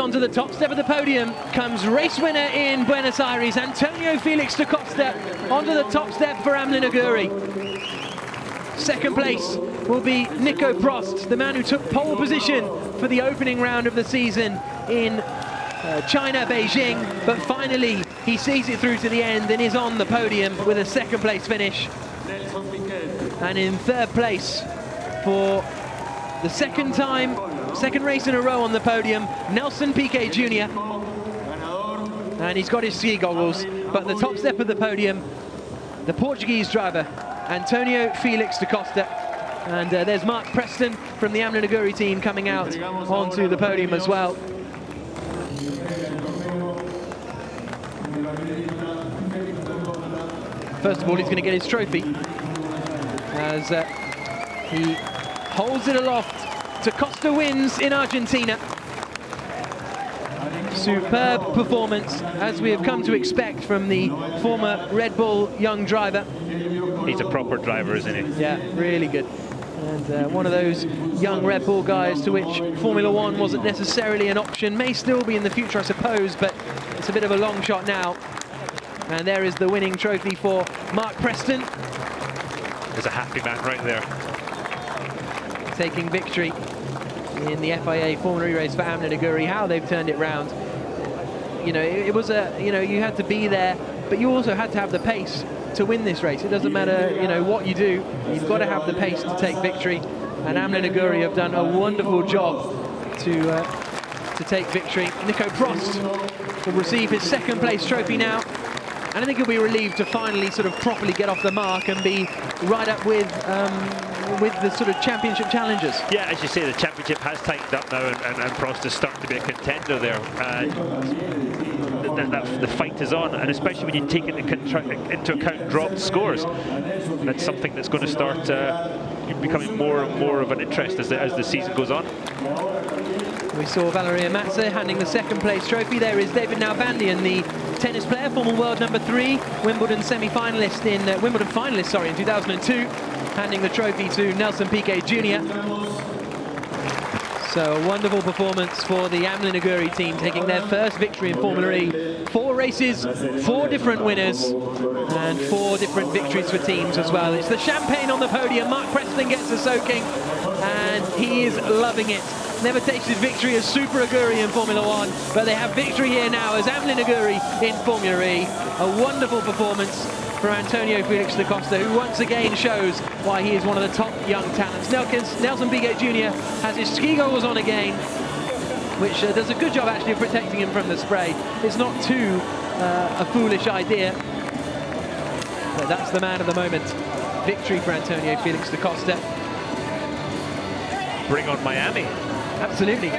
onto the top step of the podium comes race winner in Buenos Aires, Antonio Felix da Costa, onto the top step for Amlin Aguri. Second place will be Nico Prost, the man who took pole position for the opening round of the season in China, Beijing, but finally he sees it through to the end and is on the podium with a second place finish. And in third place for the second race in a row on the podium, Nelson Piquet Jr. And he's got his ski goggles, but the top step of the podium, the Portuguese driver, Antonio Felix da Costa. And there's Mark Preston from the Amlin Aguri team coming out onto the podium as well. First of all, he's going to get his trophy as he holds it aloft. Da Costa wins in Argentina. Superb performance, as we have come to expect from the former Red Bull young driver. He's a proper driver, isn't he? Yeah, really good. And one of those young Red Bull guys to which Formula One wasn't necessarily an option. May still be in the future, I suppose, but it's a bit of a long shot now. And there is the winning trophy for Mark Preston. There's a happy man right there. Taking victory in the FIA Formula E race for Amlin Aguri. How they've turned it round. You know, it was you had to be there, but you also had to have the pace to win this race. It doesn't matter, what you do. You've got to have the pace to take victory. And Amlin Aguri have done a wonderful job to take victory. Nico Prost will receive his second place trophy now. And I think he'll be relieved to finally sort of properly get off the mark and be right up with the sort of championship challengers. Yeah, as you say, the championship has tightened up now, and Prost is starting to be a contender there. The fight is on, and especially when you take into account dropped scores. That's something that's going to start becoming more and more of an interest as the season goes on. We saw Valeria Mazza handing the second place trophy. There is David Nalbandian, the tennis player, former world number 3, Wimbledon finalist in 2002, handing the trophy to Nelson Piquet Jr. So a wonderful performance for the Amlin Aguri team, taking their first victory in Formula E. 4 races, 4 different winners, and 4 different victories for teams as well. It's the champagne on the podium. Mark Preston gets the soaking, and he is loving it. Never tasted victory as Super Aguri in Formula One, but they have victory here now as Amlin Aguri in Formula E. A wonderful performance for Antonio Felix da Costa, who once again shows why he is one of the top young talents. Nelson Piquet Jr. has his ski goggles on again, which does a good job actually of protecting him from the spray. It's not too a foolish idea, but that's the man of the moment. Victory for Antonio Felix da Costa. Bring on Miami. Absolutely.